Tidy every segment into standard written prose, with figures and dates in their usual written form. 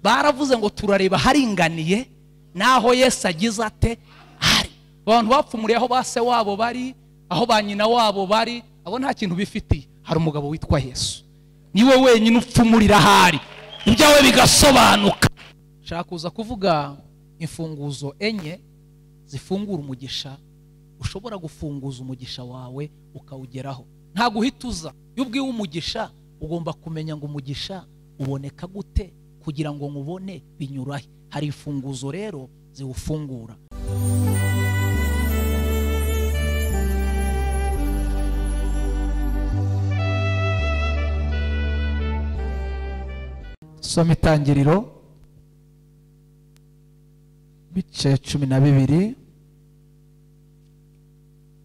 baravuze ngo turareba haringaniye naho Yesu agize ate hari. Abantu bapfumuriye aho base wabo bari, aho ba nyina wabo bari, abo nta kintu bifitiye. Hari umugabo witwa Yesu, niwe wenyine upfumurira hari ibyawe bigasobanuka. Shaka kuza kuvuga imfunguzo enye zifungura umugisha, ushobora gufunguza umugisha wawe ukawugeraho. Nta guhituza. Iyo ubwiwe umugisha ugomba kumenya ngo umugisha uboneka gute kugira ngo nkubone binyurahe. Hari imfunguzo rero ziwufungura. Soma Itangiriro bice 12,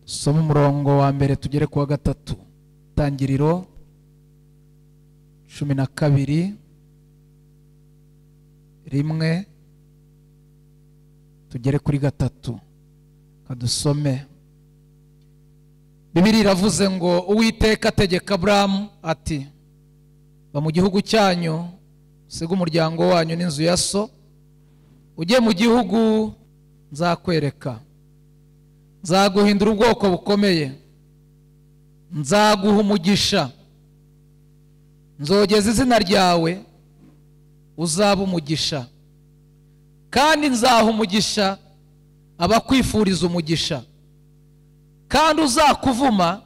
soma umurongo wa mbere tugere ku wa gatatu. Itangiriro 12 rimwe tugere kuri gatatu. Kadusome. Bibiliya iravuze ngo Uwiteka ategeka Aburahamu ati, ba mu gihugu cyanyu, usiga umuryango wanyu n'inzu ya so, ujye mu gihugu nzakwereka. Nzaguhindura ubwoko bukomeye, nzaguha umugisha, nzogeza izina ryawe uzaba umugisha, kandi nzaha umugisha abakwifuriza umugisha, kandi uzakuvuma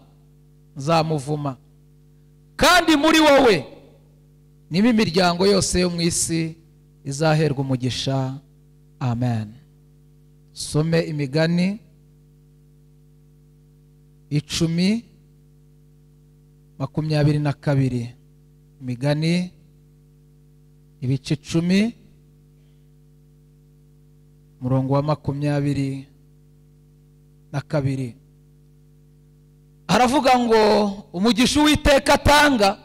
nzamuvuma, kandi muri wowe niba imiryango yose yo mu isi izaherwa umugisha. Amen. Some Imigani 10:22. Imigani ibice 10 murongo wa 22. Aravuga ngo umugisha Uwiteka atanga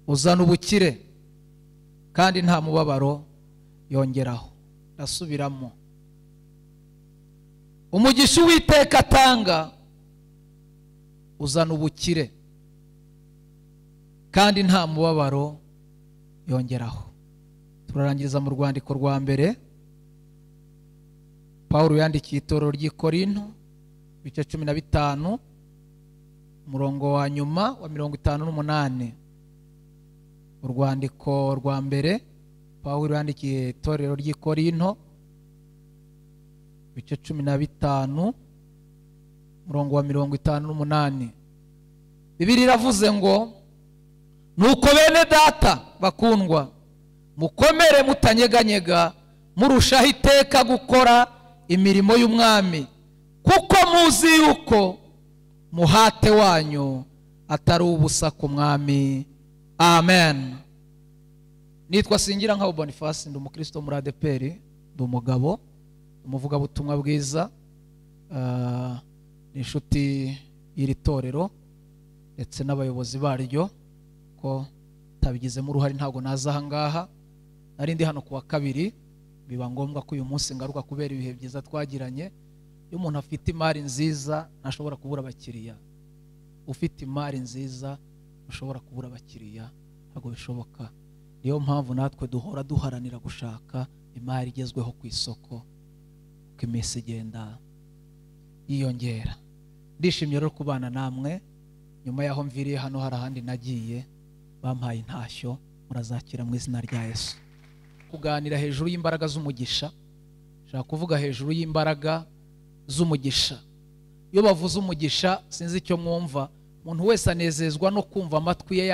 uzana ubukire, kandi nta mubabaro yongeraho. Ndasubiramo. Umugisha Uwiteka atanga uzana ubukire, kandi nta mubabaro yongeraho. Turarangiza mu rwandiko rwa mbere Paulo yandikiye itorero ry'i Korinto bice 15 umurongo wa nyuma wa 58. Urwandiko rwa mbere Paulo yandikiye itorero ry'i Korinto bice 15 umurongo wa 58. Bibiliya iravuze ngo, nuko bene data bakundwa, mukomere mutanyeganyega, murushaho iteka gukora imirimo y'umwami, kuko muzi yuko muhate wanyu atari ubusa ku mwami. Amen. Nitwa Singira nka Boniface, ndi umukristo muri ADPR, ndi umugabo, umuvuga butumwa bwiza, ni inshuti y'iri torero ndetse n'abayobozi baryo. Ko tabigizemo uruhare ntago naza aha ngaha. Nari ndi hano kuwa kabiri, biba ngombwa ko uyu munsi ngaruka kubera ibihe byiza twagiranye. Iyo umuntu afite imari nziza ntashobora kubura abakiriya. Ufite imari nziza ushobora kubura abakiriya, ntago bishoboka. Niyo mpamvu natwe duhora duharanira gushaka imari igezweho ku isoko, uko iminsi igenda yiyongera. Ndishimye rero kubana namwe. Nyuma yaho mviriye hano hari ahandi nagiye, bampaye intashyo, murazakira mu izina rya Yesu. Kuganira hejuru y'imbaraga z'umugisha, shaka kuvuga hejuru y'imbaraga z'umugisha. Iyo bavuze umugisha sinzi icyo mwumva. Umuntu wese anezezwa no kumva amatwi ye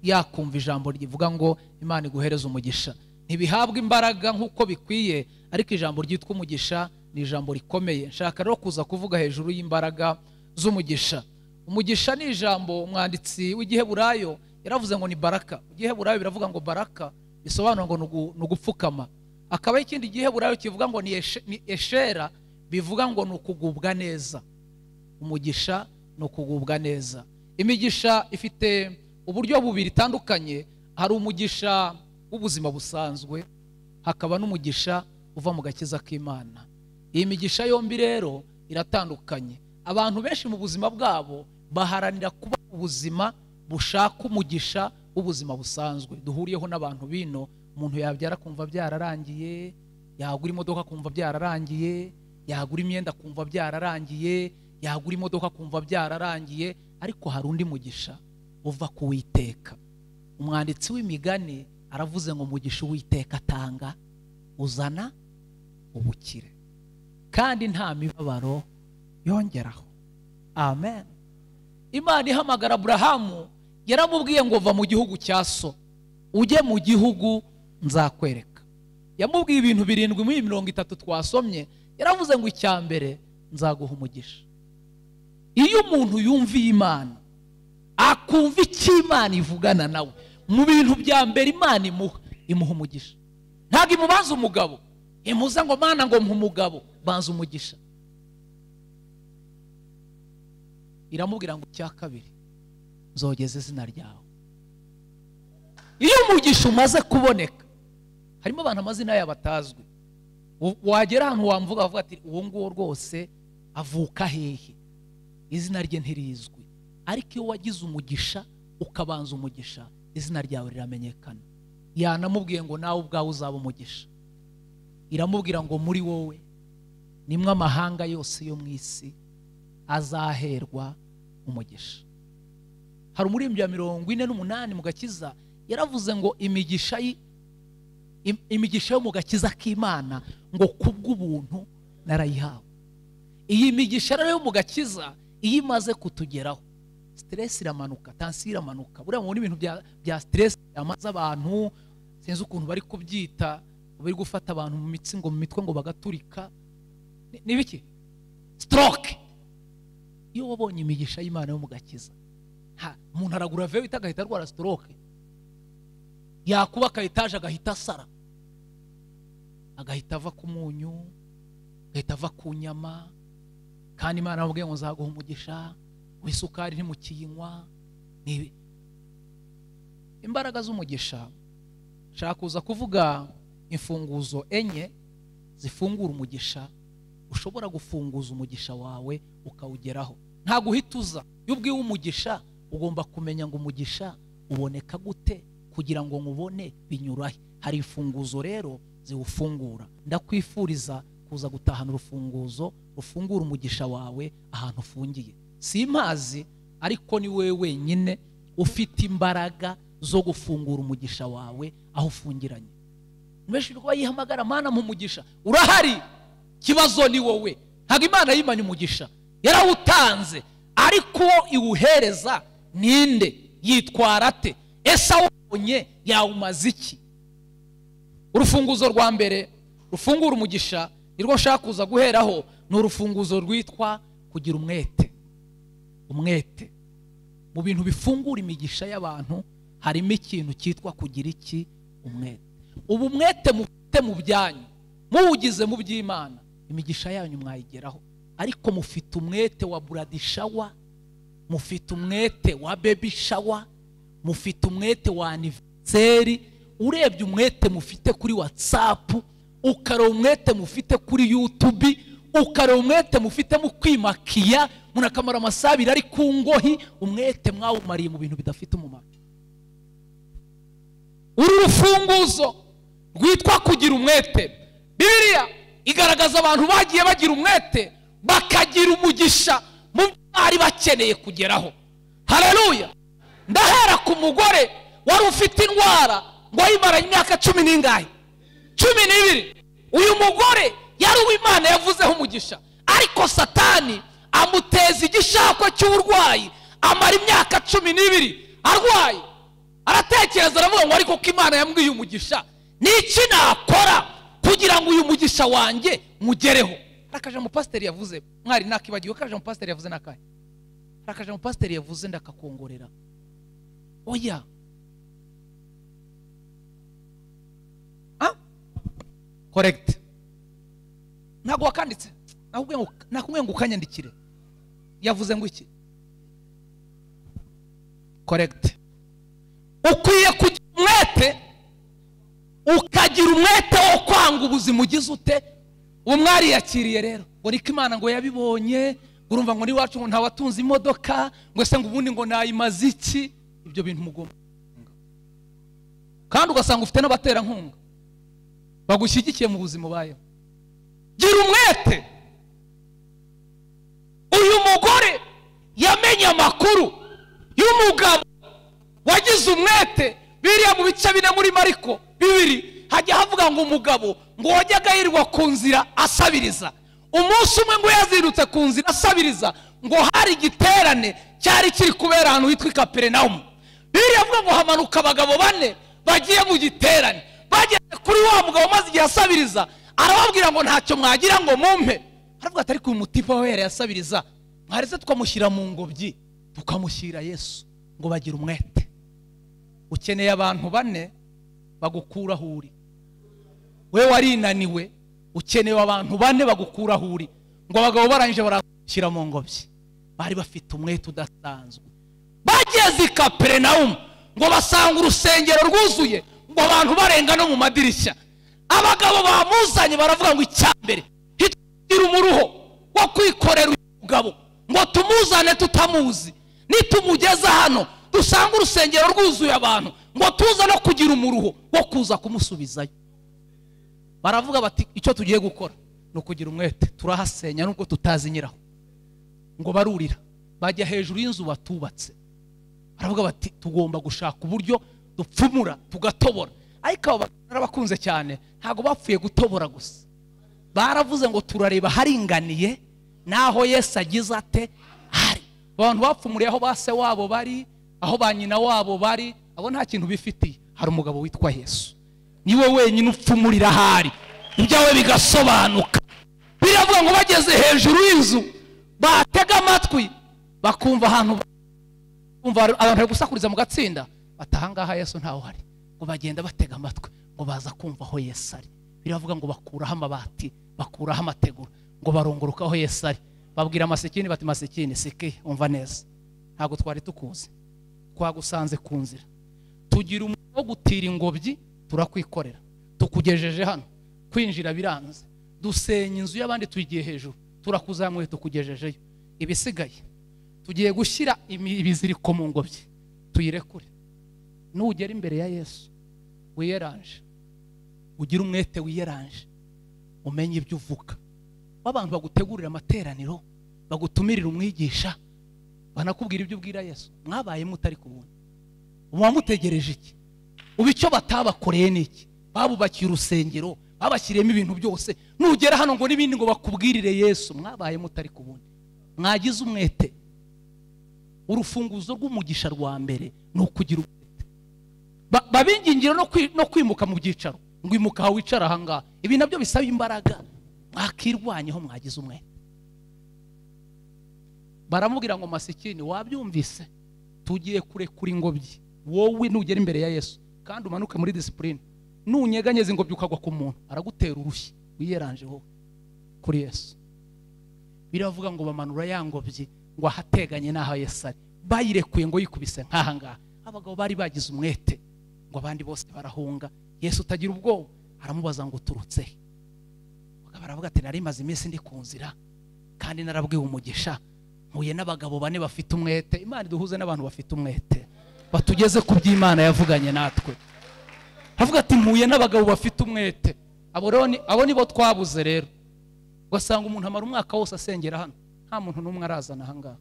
yakumva ijambo rivuga ngo Imana iguhereza umugisha. Ntibihabwa imbaraga nk'uko bikwiye, ariko ijambo ryitwa umugisha ni ijambo rikomeye. Nshaka rero kuza kuvuga hejuru y'imbaraga z'umugisha. Umugisha ni ijambo umwanditsi w'Igiheburayo yaravuze ngo ni baraka. Igiheburayo biravuga ngo baraka bisobanura ngo ni ugupfukama. Akaba ikindi Igiheburayo kivuga ngo ni eshera, bivuga ngo ni ukugubwa neza. Umugisha ni ukugubwa neza. Imigisha ifite uburyo bubiri tandukanye. Hari umugisha w'ubuzima busanzwe, hakaba n'umugisha uva mu gakiza k'Imana. Iyi migisha yombi rero iratandukanye. Abantu benshi mu buzima bwabo baharanira kuba ubuzima bushaka umugisha w'ubuzima busanzwe. Duhuriyeho n'abantu bino umuntu yabyara kumva byararangiye, yagura imodoka kumva byararangiye, yagura imyenda kumva byararangiye, yagura imodoka kumva byararangiye, ariko hari undi mugisha uva ku Uwiteka. Umwanditsi w'imigani aravuze ngo umugisha Uwiteka atanga uzana ubukire kandi nta mibabaro yongeraho. Amen. Imana ihamagara Aburahamu yaramubwiye ngo va mu gihugu cya so ujye mu gihugu nzakwereka. Yamubwiye ibintu 7 muri 30 twasomye. Yaravuze ngo icyambere nzaguha umugisha. Iyo umuntu yumviye Imana akumva icyo Imana ivugana nawe, mu bintu bya mbere Imana imuha umugisha. Ntabwo imubanza umugabo, imuza ngo Mana ngo mpa umugabo, banza umugisha. Iramubwira ngo cya kabiri nzogeza izina ryawe. Iyo umugisha umaze kuboneka, harimo abantu amazina yabo atazwi, wagera ahantu wamvuga avuga ati uwo nguwo rwose avuka hehe, izina rye ntirizwi. Ariko iyo wagize umugisha ukabanza umugisha, izina ryawe riramenyekana. Yanamubwiye ngo nawe ubwawe uzaba umugisha. Iramubwira ngo muri wowe nimwe amahanga yose yo mu isi azaherwa umugisha. Hari umuririmbyi wa 48 mu Gakiza yaravuze ngo imigisha yo mu gakiza k'Imana ngo kubw'ubuntu narayihawe. Iyi migisha rero yo mu gakiza iyo imaze kutugeraho, stress iramanuka, tension iramanuka. Buriya mu bintu bya stress yamaze abantu, sinzi ukuntu bari kubyita, bari gufata abantu mu mitsi ngo mu mitwe ngo bagaturika. Ni biki? Stroke. Iyo wabonye imigisha y'Imana yo mu gakiza, umuntu aragura veyo itagahita arwara stroke, yakubaka etaje agahita asara, agahita ava ku munyu, agahita ava ku nyama. Kandi Imana yamubwiye ngo nzaguha umugisha, w'isukari ntimukiyinywa. Imbaraga z'umugisha, shaka kuza kuvuga imfunguzo enye zifungura umugisha. Ushobora gufunguza umugisha wawe ukawugeraho, nta guhituza. Iyo ubwiwe umugisha ugomba kumenya ngo umugisha uboneka gute kugira ngo nkubone binyurahe. Hari imfunguzo rero ziwufungura. Ndakwifuriza kuza gutahana urufunguzo rufungura umugisha wawe ahantu ufungiye. Si impazi, ariko ni wewe wenyine ufite imbaraga zo gufungura umugisha wawe aho ufungiranye. Mbeshi rwo yihamagara Mana mu mugisha, urahari. Kibazo ni wowe. Ntabwo Imana yimanye umugisha, yarawutanze, ariko iwuhereza ninde? Yitwara ate? Ese awubonye yawumaze iki? Urufunguzo rwa mbere rufungura umugisha nirwo nshaka kuza guheraho, ni urufunguzo rwitwa kugira umwete. Umwete mu bintu bifungura imigisha y'abantu harimo ikintu cyitwa kugira iki? Umwete. Ubu umwete mufite mu byanyu, muwugize mu by'Imana, imigisha yanyu mwayigeraho. Ariko mufite umwete wa blood shower, mufite umwete wa baby shower, mufite umwete wa anniversary. Urebye umwete mufite kuri WhatsApp, ukaro umwete mufite kuri YouTube, ukaro umwete mufite mu kwimakiya, munakamara amasabiri ari ku ngohi, umwete mwawumariye mu bintu bidafite umumaro. Uru rufunguzo rwitwa kugira umwete, Bibiliya igaragaza abantu bagiye bagira umwete bakagira umugisha mu bari bakeneye kugeraho. Haleluya. Ndahera ku mugore wari ufite indwara ngo ayimara imyaka 10 n'ingahe? 12. Uyu mugore yari uw'Imana yavuzeho umugisha, ariko Satani amuteza igishako cy'uburwayi, amara imyaka 12 arwaye. Aratekereza aravuga ngo ariko ko Imana yambwiye umugisha, niki nakora kugira ngo uyu mugisha wanjye mugereho? Rakaje mu pastor yavuze, mwari nakibagiwe kaje mu pastor yavuze nakaye. Rakaje mu pastor yavuze ndakakongorera. Oya. Correct. Ntago wakanditse. Nakubwiye ngo ukanyandikire. Yavuze ngo iki? Correct. Ukwiye kugira umwete, ukagira umwete wo kwanga ubuzima ugize ute? Umwari yakiriye rero ngo niko Imana ngo yabibonye, urumva ngo ni wacu ngo ntawatunze imodoka, ngo se ngo ubundi ngo nayimaze iki? Ibyo bintu mugomba kandi ugasanga ufite n'abaterankunga bagushyigikiye mu buzima ubayeho. Gira umwete. Uyu mugore yamenye amakuru y'umugabo wagize umwete. Biriya mu bice 4 muri Mariko 2 hajya havuga ngo umugabo ngo wajyaga yirirwa ku nzira asabiriza. Umunsi umwe ngo yazirutse ku nzira asabiriza, ngo hari igiterane cyari kiri kubera ahantu hitwa Kaperinaumu. Biriya avuga ngo hamanuka abagabo 4 bagiye mu giterane. Bageze kuri wa mugabo maze igihe asabiriza, arababwira ngo ntacyo mwagira ngo mumpe. Aravuga ati ariko uyu mutipa we yari asabiriza, mwareze tukamushyira mu ngobyi tukamushyira Yesu. Ngo bagira umwete. Ukeneye abantu 4 bagukura aho uri. We warinaniwe, ukeneye abantu 4 bagukura aho uri. Ngo abagabo barangije barashyira mu ngobyi. Bari bafite umwete udasanzwe. Bageze i Kaperinaumu ngo basanga urusengero rwuzuye, ngo abantu barenga no mu madirishya. Abagabo bamuzanye baravuga ngo icyambere hitira umuruho wo kwikorera umugabo, ngo tumuzane tutamuzi. Nitumugeza hano dusanga urusengero rwuzuye abantu, ngo tuza no kugira umuruho wo kuza kumusubizayo. Baravuga bati icyo tugiye gukora no kugira umwete, turahasenya nubwo tutazi nyiraho. Ngo barurira bajya hejuru y'inzu batubatse. Baravuga bati tugomba gushaka uburyo dupfumura tugatobora. Ariko abo barabakunze cyane, ntago bapfuye gutobora gusa. Baravuze ngo turareba haringaniye naho Yesu agize ate hari. Abantu bapfumuriye aho base wabo bari, aho banyina wabo bari, abo nta kintu bifitiye. Hari umugabo witwa Yesu, niwe wenyine upfumurira hari ibyawe bigasobanuka. Biravuga ngo bageze hejuru y'inzu batega amatwi bakumva ahantu, umva abantu bari gusakuriza mu gatsinda, batahangaha Yesu ntaho hari. Ngo bagenda batega amatwi ngo baza kumva aho Yesu ari. Biravuga ngo bakuraho amabati, bakuraho amategura, ngo barongoroka aho Yesu ari. Babwira Masikini bati Masikini sike umva neza, ntago twari tukuzi, twagusanze ku nzira, tugira umuntu wo gutira ingobyi turakwikorera, tukugejeje hano, kwinjira biranze, dusenya inzu y'abandi tuyigiye hejuru, turakuzamuye tukugejejeyo. Ibisigaye tugiye gushyira ibiziriko mu ngobyi tuyirekure. Nugera imbere ya Yesu wiyeranje, ugira umwete wiyeranje, umenye ibyo uvuga. Abantu bagutegurira amateraniro, bagutumirira umwigisha, banakubwira ibyo ubwira Yesu, mwabaye mutari kubona. Mutegereje iki? Ubicyo batabakoreye niki? Babubakiye urusengero, babashyiriyemo ibintu byose. Nugera hano ngo nibindi ngo bakubwirire Yesu, mwabaye mutari kubona. Mwagize umwete. Urufunguzo rw'umugisha rwa mbere no kugira umwete. Babingingiro no kwimuka mu byicaro, ngo imuka aho wicara hanga. Ibi nabyo bisaba imbaraga. Mwakirwanyeho mwagize umwete. Baramubwira ngo Masikini wabyumvise, tugiye kurekura ingobyi. Wowe nugera imbere ya Yesu kandi umanuke muri discipline, nunyeganyeza ingobyi ukagwa ku muntu, aragutera urushyi. Wiyeranje wowe kuri Yesu. Biravuga ngo bamanura ya ngobyi ngo ahateganye naho Yesu ari. Bayirekuye ngo yikubise nkahanga. Abagabo bari bagize umwete, ngo abandi bose barahunga. Yesu utagira ubwoba aramubaza ngo turutse. Baravuga ati nari maze iminsi ndi ku nzira kandi narabwiye umugisha, mpuye n'abagabo 4 bafite umwete. Imana duhuze n'abantu bafite umwete batugeze ku by'Imana yavuganye natwe. Havuga ati mpuye n'abagabo bafite umwete. Abo nibo twabuze rero. Wasanga umuntu amara umwaka wose asengera hano, nta muntu n'umwe arazana ahangaha.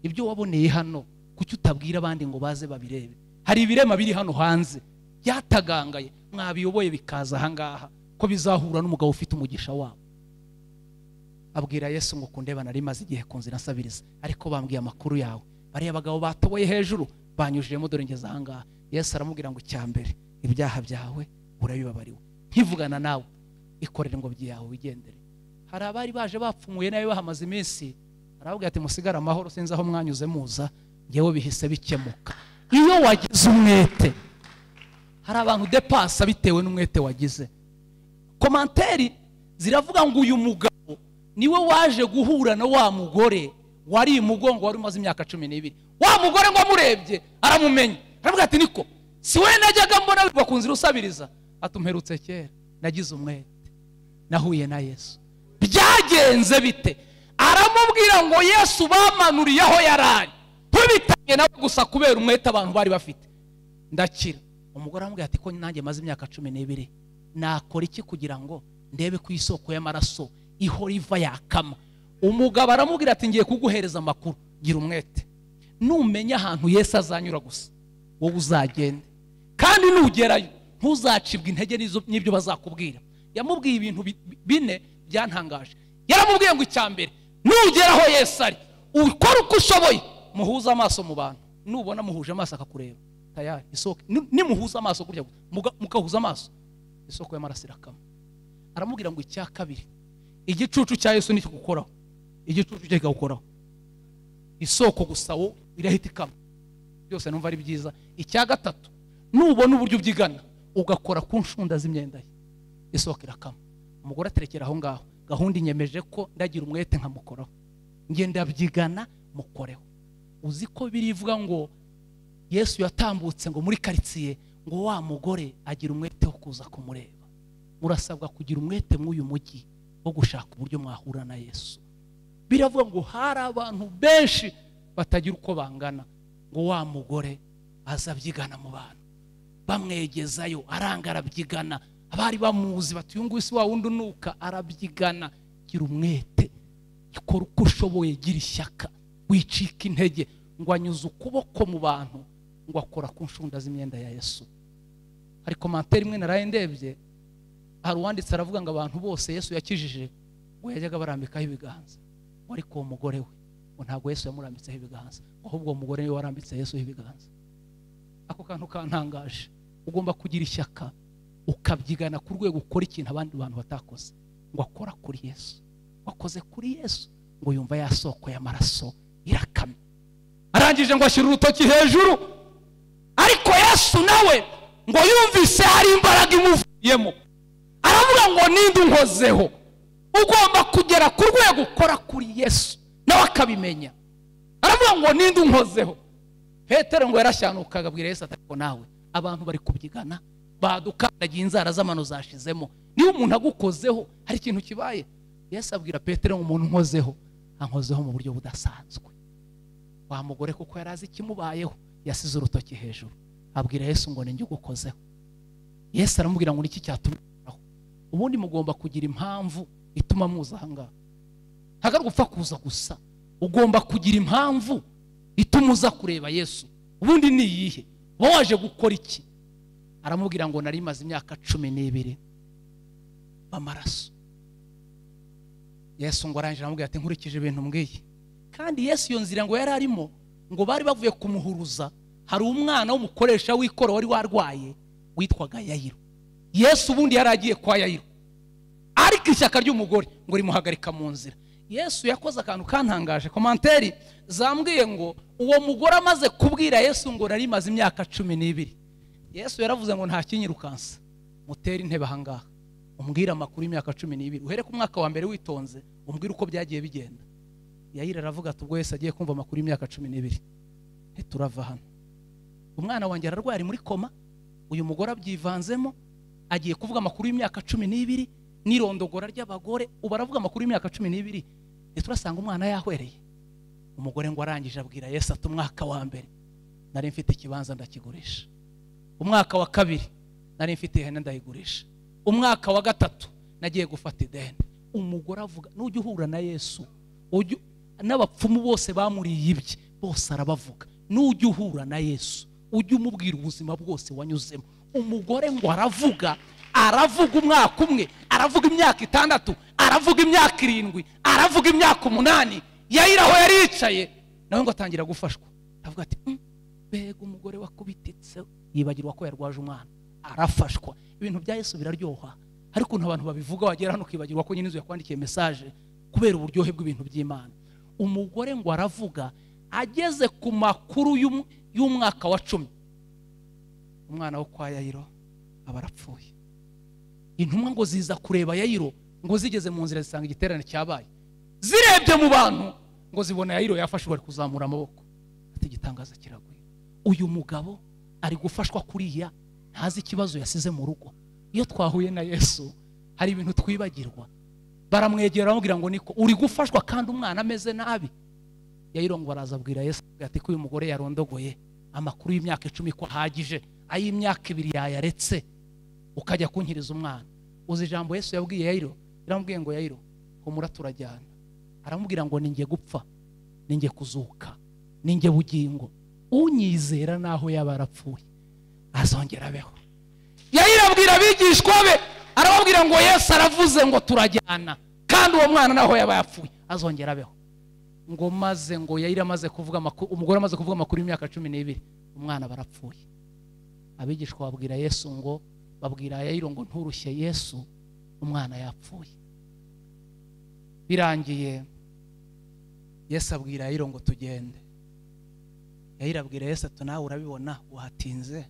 Ibyo waboneye hano kuki utabwira abandi ngo baze babirebe? Hari ibirema biri hano hanze byatagangaye, mwabiyoboye bikaza ahangaha ko bizahura n'umugabo ufite umugisha wabo. Abwira Yesu ngo kundeba nari maze igihe ku nzira nsabiriza, ariko bambwiye amakuru yawe. Bari abagabo batoboye hejuru banyujijemo dore ngeze ahangaha. Yesu aramubwira ngo cyambere ibyaha byawe urabibabariwe. Nkivugana nawe ikorere ngo byawe wigendere. Hari abari baje bapfumuye nawe bahamaze iminsi, arababwira ati musigara amahoro, sinzi aho mwanyuze muza, ngewe bihise bikemuka. Iyo wagize umwete, hari abantu depasa bitewe n'umwete wagize. Komanteri ziravuga ngo uyu mugabo niwe waje guhura na wa mugore wari imugongo wari umaze imyaka 12. Wa mugore ngo amurebye aramumenye, aravuga ati niko si we najyaga mbona bakunzira usabiriza. Atumperutse kera, nagize umwete, nahuye na Yesu. Byagenze bite? Aramubwira ngo Yesu bamanuriye aho yarari, tubitanye nawe gusa kubera umwete abantu bari bafite. Ndakira. umugore aramubwira ati ko nanjye maze imyaka 12 nakora iki kugira ngo ndebe ku isoko y'amaraso ihora iva yakama? Umugabo aramubwira ati ngiye kuguhereza amakuru, gira umwete, numenya ahantu Yesu azanyura gusa wowe uzagende, kandi nugerayo ntuzacibwa intege n'ibyo bazakubwira. Yamubwiye ibintu bine byantangaje. Yaramubwiye ngo icyambere, nugeraho Yesu ari, ukora uko ushoboye, muhuza amaso mu bantu, nubona muhuje amaso akakureba tayari isoko, nimuhuza amaso kurya mukahuza amaso, isoko y'amaraso irakama. Aramubwira ngo icya kabiri, igicucu cya Yesu nicyo gukoraho, igicucu cye kigukoraho, isoko gusa wo irahita ikama. Byose numva ari byiza. Icya gatatu, nubona uburyo byigana ugakora ku nshunda z'imyenda ye, isoko irakama. Umugore aterekera aho ngaho, gahunda inyemeje ko ndagira umwete nkamukoraho, ngenda byigana mukoreho. Uzi ko birivuga ngo Yesu yatambutse ngo muri karitsiye ngo wa mugore agira umwete wo kuza kumureba. Murasabwa kugira umwete mw'uyu mujyi wo gushaka uburyo mwahura na Yesu. Biravuga ngo hari abantu benshi batagira uko bangana, ngo wa mugore azabyigana mu bantu, bamwegezayo aranga arabyigana, abari bamuzi bati uyu nguyu si wa wundi unuka, arabyigana. Gira umwete, ikora uko ushoboye, gira ishyaka, wicika intege. Ngo anyuze ukuboko mu bantu, ngo akora ku nshunda z'imyenda ya Yesu. Hari komantere imwe naraye ndebye, hari uwanditse aravuga ngo abantu bose Yesu yakijije ngo yajyaga barambikaho ibiganza, ariko uwo mugore we ngo ntabwo Yesu yamurambitseho ibiganza, ahubwo uwo mugore we warambitse Yesu ibiganza. Ako kantu kantangaje. Ugomba kugira ishyaka ukabyigana ku rwego ukora ikintu abandi bantu batakoze. Ngo akora kuri Yesu, wakoze kuri Yesu, ngo yumva ya soko y'amaraso irakamye. Arangije ngo ashyira urutoki hejuru, ariko Yesu nawe ngo yumvise hari imbaraga imuvuyemo, aravuga ngo ninde unkozeho. Ugomba kugera ku rwego ukora kuri Yesu nawe akabimenya. Aravuga ngo ninde unkozeho. Petero ngo yarashyanuka agabwira Yesu ati ko nawe abantu bari kubyigana, badukandagiye inzara z'amano zashizemo, niba umuntu agukozeho hari ikintu kibaye. Yesu abwira Petero ngo umuntu unkozeho ankozeho mu buryo budasanzwe. Wa mugore kuko yarazi kimubayeho, yasize urutoki hejuru, abwira Yesu ngo ninjye ugukozeho. Yesu aramubwira ngo niki cyatumaho. Ubundi mugomba kugira impamvu ituma muza ahangaha, ntago ari gupfa kuza gusa, ugomba kugira impamvu ituma uza kureba Yesu. Ubundi ni iyihe? Waje gukora iki? Aramubwira ngo nari maze imyaka 12 bamaraso. Yesu ngo arangije aramubwira ati nkurikije ibintu mbwiye. Kandi Yesu iyo nzira ngo yari arimo, ngo bari bavuye kumuhuruza, hari umwana w'umukoresha w'ikoro wari warwaye witwaga Yayiro. Yesu ubundi yari agiye kwa Yayiro, ariko ishyaka ry'umugore ngo rimuhagarika mu nzira. Yesu yakoze akantu kantangaje. Komanteri zambwiye ngo uwo mugore amaze kubwira Yesu ngo nari maze imyaka 12, Yesu yaravuze ngo nta kinyirukansa, mutera intebe ahangaha umbwira amakuru y'imyaka 12, uhere ku mwaka wa mbere witonze umbwira uko byagiye bigenda. Yayira aravuga ati ubwo Yesu agiye kumva amakuru y'imyaka 12 turava hano. Umwana wanjye ararwari muri koma, uyu mugore abyivanzemo, agiye kuvuga amakuru y'imyaka 12 n'irondogora ry'abagore, ubaravuga amakuru y'imyaka 12 turasanga umwana yahwereye. Umugore ngo arangije abwira Yesu ati umwaka wa mbere nari mfite ikibanza ndakigurisha, umwaka wa kabiri nari mfite ihene ndayigurisha, umwaka wa gatatu nagiye gufata ideni. Umugore avuga nujye uhura na Yesu, n'abapfumu bose bamuriye ibye bose arabavuga. Nujye uhura na Yesu ujye umubwira ubuzima bwose wanyuzemo. Umugore ngo aravuga umwaka umwe, aravuga imyaka 6, aravuga imyaka 7, aravuga imyaka 8. Yayira aho yari yicaye nawe ngo atangira gufashwa, avuga ati bega umugore wakubititse, yibagirwa ko yarwaje umwana, arafashwa. Ibintu bya Yesu biraryoha, ariko abantu babivuga wagera hano ukibagirwa ko nyine yakwandikiye message kubera uburyohe bw'ibintu by'Imana. Umugore ngo aravuga, ageze ku makuru y'umwaka wa 10, umwana wo kwa Yayiro abarapfuye. Intumwa ngo ziza kureba Yayiro, ngo zigeze mu nzira zisanga igiterane cyabaye, zirebye mu bantu ngo zibona Yayiro yafashwe ari kuzamura amaboko. Ati gitangaza kiraguye, uyu mugabo ari gufashwa kuriya, ntazi ikibazo yasize mu rugo. Iyo twahuye na Yesu hari ibintu twibagirwa. Baramwegera bamubwira ngo niko uri gufashwa kandi umwana ameze nabi. Yayiro ngo baraza abwira Yesu ati ko uyu mugore yarondogoye amakuru y'imyaka 10 ko ahagije, ay'imyaka 2 yayaretse ukajya kunkiriza umwana. Uzi ijambo Yesu yabwiye Yayiro, yaramubwiye ngo Yayiro humura turajyana. Aramubwira ngo ninjye gupfa, ninjye kuzuka, ninjye bugingo, unyizera naho yabarapfuye azongera abeho. Yayiro abwira abigishwa be, arababwira ngo Yesu aravuze ngo turajyana, kandi uwo mwana naho yabayapfuye azongera abeho. Ngo maze ngo Yayiro amaze kuvuga umugore amaze kuvuga amakuru y'imyaka 12, umwana barapfuye. Abigishwa babwira Yesu ngo, babwira Yayiro ngo nturushye Yesu, umwana yapfuye. Birangiye Yesu abwira Yayiro ngo tugende. Yayiro abwira Yesu ati nawe urabibona watinze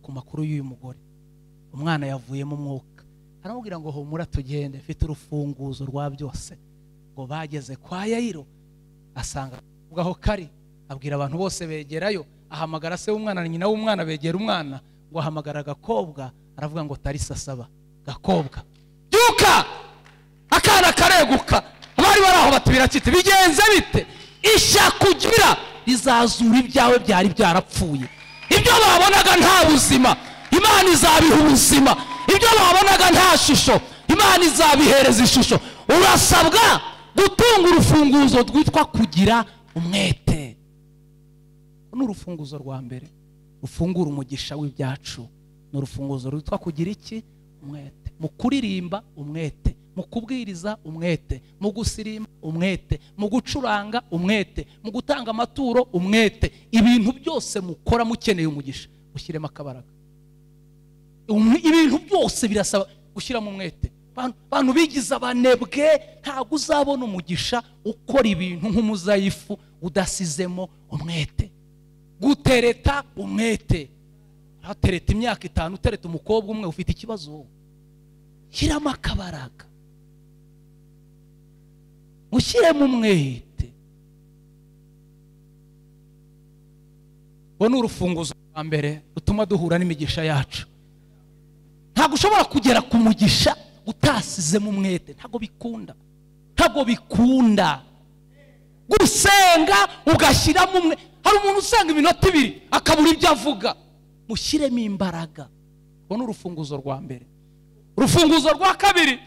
ku makuru y'uyu mugore, umwana yavuyemo umwuka. Aramubwira ngo humura tugende, mfite urufunguzo rwa byose. Ngo bageze kwa Yayiro asanga ubwaho kari, abwira abantu bose begerayo, ahamagara se w'umwana na nyina w'umwana, begera umwana ngo ahamagara Gakobwa, aravuga ngo Tarisa saba, Gakobwa byuka. Akana kareguka, abari baraho batubira kiti bigenze bite? Ishya kugira rizazura ibyawe byari byarapfuye. Ibyo babonaga nta buzima, Imana izabiha ubuzima. Ibyo babonaga nta shusho, Imana izabihereza ishusho. Urasabwa gutunga urufunguzo rwitwa kugira umwete. N'urufunguzo rwa mbere rufungura umugisha w'ibyacu, n'urufunguzo rwitwa kugira iki? Umwete. Mu kuririmba umwete, mu kubwiriza umwete, mu gusirimba umwete, mu gucuranga umwete, mu gutanga amaturo umwete. Ibintu byose mukora mukeneye umugisha, ushyiremo akabaraga. Ibintu byose birasaba gushyiramo umwete. Bantu bigize abanebwe, ntabwo uzabona umugisha ukora ibintu nk'umuzayifu udasizemo umwete. Gutereta umwete. Hatereta imyaka 5, utereta umukobwa umwe, ufite ikibazo wowe. Shyiramo akabaraga, mushyiremo umwete. Bona urufunguzo rwa mbere rutuma duhura n'imigisha yacu. Ntabwo ushobora kugera ku mugisha utasizemo umwete, ntabwo bikunda. Ntabwo bikunda gusenga ugashyiramo umwe. Hari umuntu usenga iminota 2 akabura ibyo avuga. Mushyiremo imbaraga. Bona urufunguzo rwa mbere. Urufunguzo rwa kabiri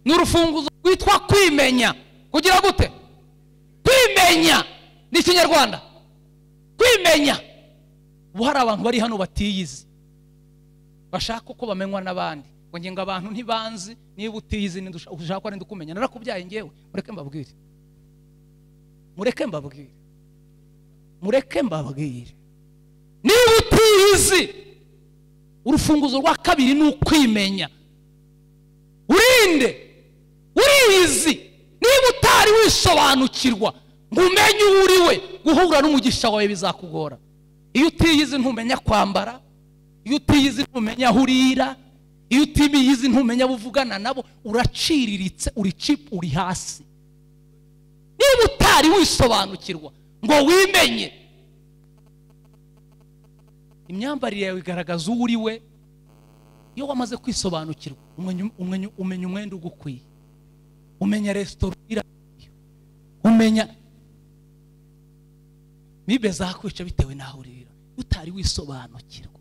ni urufunguzo rwitwa kwimenya. Kugira gute? Kwimenya ni Kinyarwanda. Kwimenya. Ubu hari abantu bari hano batiyizi, bashaka uko bamenywa n'abandi. Ngo ngenga abantu ntibanzi, niba utiyizi ushaka ko kumenya. Narakubyaye ngewe, mureke mbabwire. Mureke mbabwire. Mureke mbabwire. Niba utiyizi, urufunguzo rwa kabiri ni ukwimenya. Urinde, uriyizi. Niba utari wisobanukirwa ngo umenye uriwe, guhura n'umugisha wawe bizakugora. Iyo utiyizi ntumenya kwambara, iyo utiyizi ntumenya hurira, iyo utiyizi ntumenya buvugana nabo, uraciriritse, uri chip, uri hasi. Niba utari wisobanukirwa ngo wimenye, imyambarire yawe igaragaza uriwe. Iyo wamaze kwisobanukirwa, umenya umwenda ugukwiye, umenya restaurant, umenya mibe zakwica bitewe naho urira. Utari wisobanukirwa,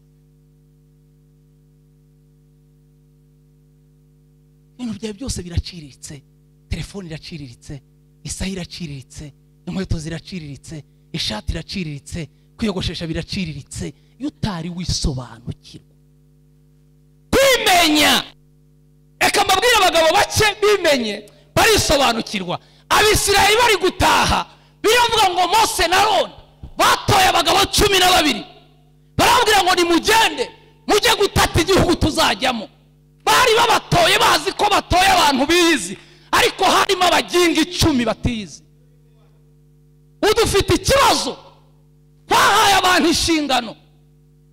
ibintu byawe byose biraciriritse. Telefone iraciriritse, isaha iraciriritse, inkweto ziraciriritse, ishati iraciriritse, kwiyogoshesha biraciriritse. Iyo utari wisobanukirwa, kwimenya. Eka mbabwira abagabo bake bimenye barisobanukirwa. Abisirayeli bari gutaha, biravuga ngo Mose na Aroni batoye abagabo 12, barabwira ngo nimugende mujye gutata igihugu tuzajyamo. Bari babatoye bazi ko batoye abantu bizi, ariko harimo abaginga 10 batizi. Udufite ikibazo, twahaye abantu inshingano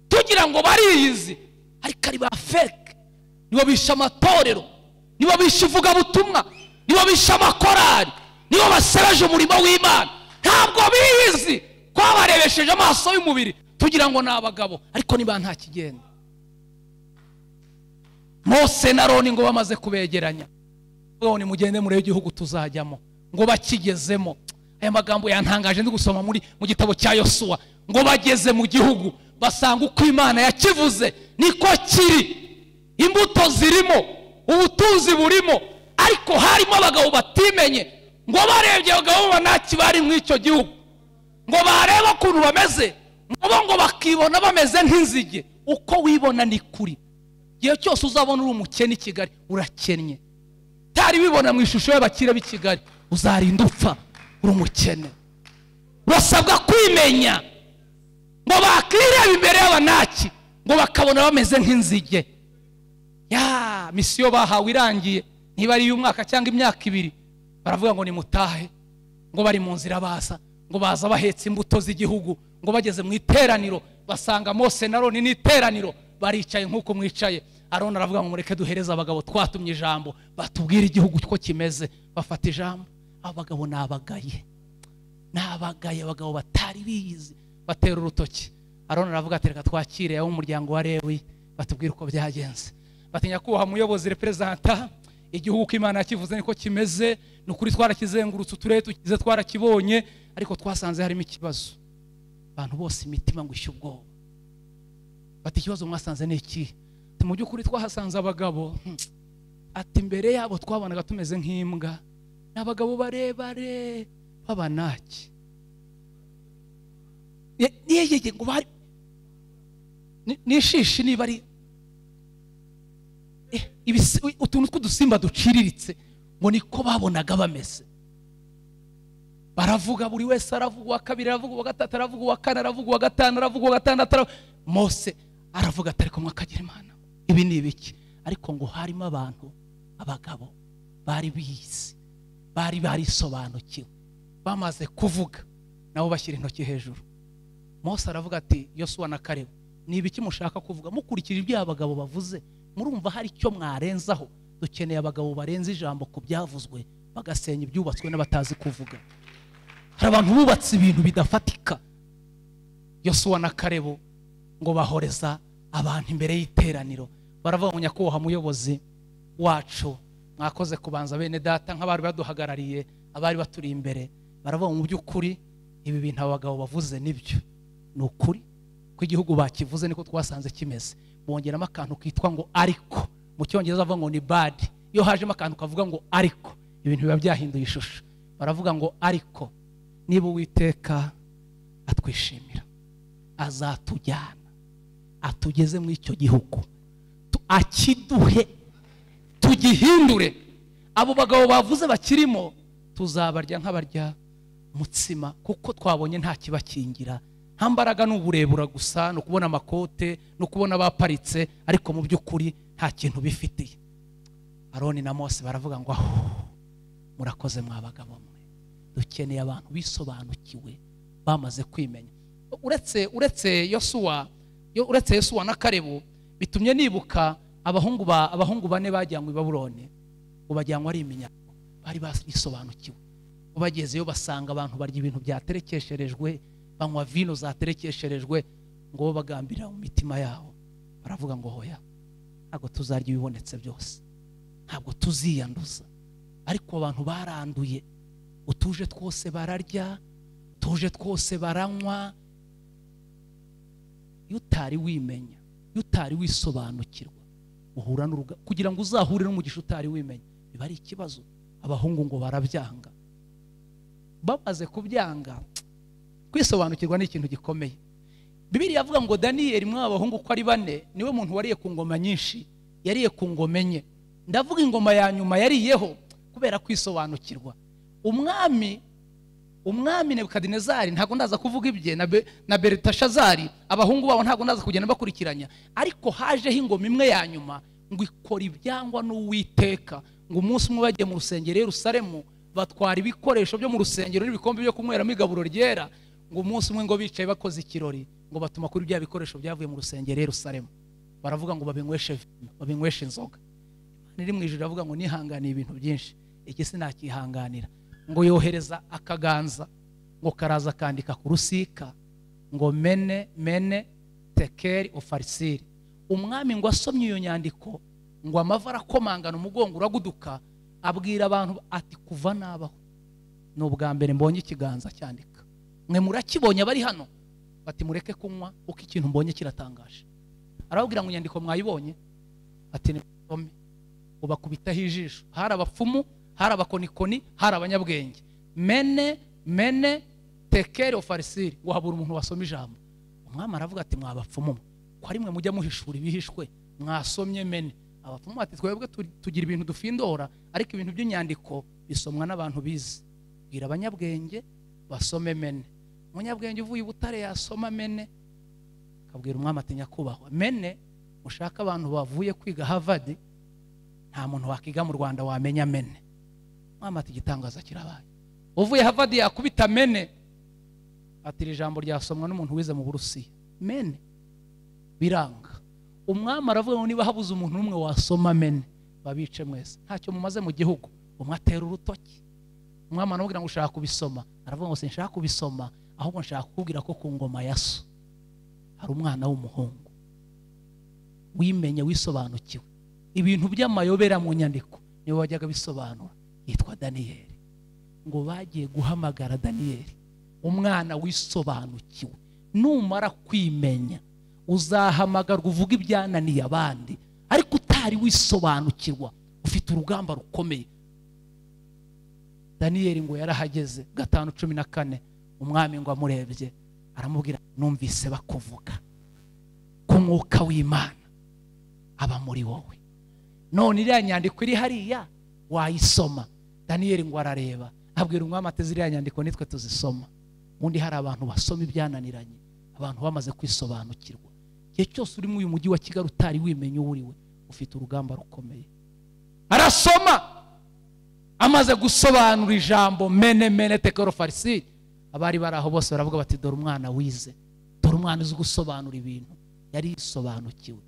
tugira ngo bariyizi, ariko ari ba fake. Nibo bisha amatorero, nibo bisha ivuga butumwa, nibo bisha amakorari, nibo basebeje umurimo w'Imana. Ntabwo biyizi, kwabarebesheje amaso y'umubiri tugira ngo nabagabo, ariko niba nta kigenda. Mose na Aroni ngo bamaze kubegeranya, ngo ni mugende muri igihugu tuzajyamo, ngo bakigezemo. Aya magambo yantangaje ndi gusoma mu gitabo cya Yosuwa, ngo bageze mu gihugu basanga uko Imana yakivuze niko kiri, imbuto zirimo, ubutunzi burimo. Ariko harimo abagabo batimenye, ngo barebye abagabo b'Abanaki bari mu icyo gihugu, ngo bareba ukuntu bameze, ngo bakibona bameze nk'inzige. Uko wibona ni kuri. Igihe cyose uzabona uri umukene i Kigali, urakennye. Tari bibona mu ishusho y'abakire b'i Kigali, uzarinda upfa uri umukene. Urasabwa kwimenya, ngo bakireba imbere y'Abanaki, ngo bakabona bameze nk'inzige. Ya misiyo bahawe irangiye, niba ari y'umwaka cyangwa imyaka 2, baravuga ngo nimutahe. Ngo bari mu nzira baza, ngo baza bahetse imbuto z'igihugu, ngo bageze mu iteraniro basanga Mose na Aroni n'iteraniro baricaye nk'uko mwicaye. Aroni aravuga ngo mureke duhereze abagabo twatumye ijambo batubwira igihugu uko kimeze. Bafata ijambo, abagabo nabagaye, abagabo batari biyizi, batera urutoki. Aroni aravuga ati reka twakire abo mu muryango wa Lewi batubwira uko byagenze. Batinya kubaha umuyobozi representa igihugu ko Imana yakivuze niko kimeze. Nukuri twarakizengurutse, uturere tukize twarakibonye, ariko twasanze harimo ikibazo. Abantu bose imitima ngo ishye ubwoba. Bati ikibazo mwasanze ni iki? Mu by'ukuri twahasanze abagabo, ati imbere yabo twabonaga tumeze nk'imbwa, n'abagabo barebare b'Abanaki. Yeye ngo bari nishishi niba ari utuntu tw'udusimba duciriritse, ngo niko babonaga bameze. Baravuga, buri wese aravuga, uwa kabiri aravuga, uwa gatatu aravuga, uwa kane aravuga, uwa gatanu aravuga, uwa gatandatu. Mose aravuga ati ariko mwakagira Imana, ibi ni ibiki? Ariko ngo harimo abantu, abagabo bari bizi, bari barisobanukiwe, bamaze kuvuga nabo bashyira intoki hejuru. Mose aravuga ati Yosuwa na Kalebu, ni ibiki mushaka kuvuga? Mukurikije ibyo abagabo bavuze, murumva hari icyo mwarenzaho? Dukeneye abagabo barenza ijambo ku byavuzwe, bagasenya ibyubatswe n'abatazi kuvuga. Hari abantu bubatse ibintu bidafatika. Yosuwa na Kalebu ngo bahoreza abantu imbere y'iteraniro, baravuga ngo nyakubahwa muyobozi wacu, mwakoze kubanza bene data nk'abari baduhagarariye, abari baturi imbere. Baravuga mu by'ukuri ibi bintu abagabo bavuze nibyo, ni ukuri ko igihugu bakivuze niko twasanze kimeze. Bongeramo akantu kitwa ngo ariko, mu Cyongereza bavuga ngo ni bad. Iyo hajemo akantu kavuga ngo ariko, ibintu biba byahinduye ishusho. Baravuga ngo ariko niba Uwiteka atwishimira, azatujyana atugeze mu icyo gihugu, akiduhe, tugihindure. Abo bagabo bavuze bakirimo tuzabarya nk'abarya mutsima, kuko twabonye nta kibakingira. Nta mbaraga n'uburebura gusa, no kubona amakote, no kubona baparitse, ariko mu by'ukuri nta kintu bifitiye. Aroni na Mose baravuga ngo murakoze mwabagabo mwe, dukeneye abantu bisobanukiwe, bamaze kwimenya. Uretse Yosuwa na Kalebu, bitumye nibuka abahungu 4 bajyanywe i Babuloni, ubajyanywe ari iminyago, bari basobanukiwe. Ubagezeyo basanga abantu barya ibintu byaterekesherejwe, banywa vino zaterekesherejwe, ngo bagambira mu mitima yabo. Baravuga ngo hoya, ntabwo tuzarya ibibonetse byose, ntabwo tuziyanduza. Ariko abantu baranduye, utuje twose bararya, utuje twose baranywa. Iyo utari wimenya, iyo utari wisobanukirwa, uhura n'uruga kugira ngo uzahure n'umugisha utari wimenya, biba ari ikibazo. Abahungu ngo barabyanga. Bamaze kubyanga, kwisobanukirwa ni ikintu gikomeye. Bibiliya yavuga ngo Daniyeli mwa abahungu ko ari 4 niwe muntu wariye ku ngoma nyinshi, yariye ku ngoma enye. Ndavuga ingoma ya nyuma yariyeho kubera kwisobanukirwa. Umwami Nebukadinezari ntago ndaza kuvuga ibye, na Belteshazari abahungu babo ntago ndaza kugenda bakurikiranya, ariko hajeho ingoma imwe ya nyuma ngo ikora ibyangwa n'Uwiteka. Ngo umunsi umwe bagiye mu rusengero Yerusalemu, batwara ibikoresho byo mu rusengero n'ibikombe byo kunyweramo igaburo ryera. Ngo umunsi umwe ngo bicaye bakoze ikirori, ngo batuma kuri bya bikoresho byavuye mu rusengero Yerusalemu, baravuga ngo babinyweshe inzoga. Niri mu ijuru avuga ngo nihanganiye ibintu byinshi, iki sinakihanganira. Ngo yohereza akaganza, ngo karaza kandika ku rusika ngo mene tekeri ofarisiri. Umwami ngo asomye iyo nyandiko, ngo amavara komangana umugongo uraguduka, abwira abantu ati kuva nabaho n'ubwa mbere mbonye ikiganza cyandika. Mwe murakibonye bari hano, bati mureke kunywa uko ikintu mbonye kiratangaje. Arababwira ngo inyandiko mwayibonye? Ati nisome. Ubakubitaho ijisho. Hari abapfumu, hari abakonikoni, hari abanyabwenge. Mene tekere ofarisiri. Wahabura umuntu wasoma ijambo. Umwami aravuga ati mwabapfumu, ko ari mwe mujya muhishura ibihishwe, mwasomye mene. Abapfumu ati twebwe tugira ibintu dufindora, ariko ibintu by'inyandiko bisomwa n'abantu bize. Bwira abanyabwenge basome mene. Umunyabwenge uvuye Butare yasoma mene. Kabwira umwami ati nyakubahwa, mene ushaka abantu bavuye kwiga Harvard, nta muntu wakiga mu Rwanda wamenya mene. Umwami ati igitangaza kirabaye. Uvuye Harvard yakubita mene. Ati iri jambo ryasomwa n'umuntu wize mu Burusiya. Mene biranga. Umwami aravuga ngo niba habuze umuntu umwe wasoma mene, babice mwese. Ntacyo mumaze mu gihugu. Umwe atera urutoki. Umwami aramubwira ngo ushaka kubisoma. Aravuga ngo sinshaka kubisoma, ahubwo nshaka kukubwira ko ku ngoma ya so hari umwana w'umuhungu wimenye wisobanukiwe ibintu by'amayobera mu nyandiko, niwe wajyaga bisobanura, yitwa Daniyeli. Ngo bagiye guhamagara Daniyeli, umwana wisobanukiwe. Numara kwimenya uzahamagarwa uvuga ibyananiye abandi, ariko utari wisobanukirwa ufite urugamba rukomeye. Daniyeli ngo yarahageze 5:14. Umwami ngo amurebye aramubwira, numvise bakuvuga ko umwuka w'Imana aba muri wowe, none iriya nyandiko iri hariya wayisoma. Daniyeli ngo arareba, abwira umwami ati ziriya nyandiko nitwe tuzisoma. Undi hari abantu basoma ibyananiranye, abantu bamaze kwisobanukirwa. Igihe cyose uri mu uyu mujyi wa Kigali utari wimenye uriwe, ufite urugamba rukomeye. Arasoma, amaze gusobanura ijambo mene tekero farisiri, abari baraho bose baravuga bati dore umwana wize, dore umwana uzi gusobanura ibintu, yari yisobanukiwe.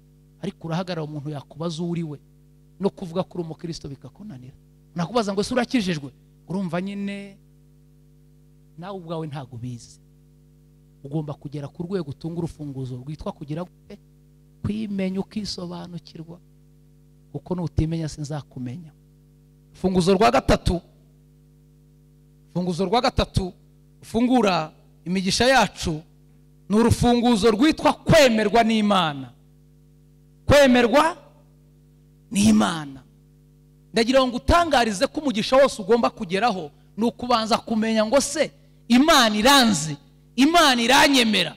Ariko urahagarara umuntu yakubaza uriwe no kuvuga kuri umukristo bikakunanira. Nakubaza ngo se urakijijwe, urumva nyine nawe ubwawe ntago bizi. Ugomba kugera ku rwego utunga urufunguzo rwitwa kugira gute, kwimenya ukisobanukirwa, kuko nutimenya sinzakumenya. Funguzo rwa gatatu ufungura imigisha yacu ni urufunguzo rwitwa kwemerwa n'Imana. Kwemerwa n'Imana. Ndagira ngo utangarize ko umugisha wose ugomba kugeraho ni ukubanza kumenya ngo se Imana iranzi, Imana iranyemera.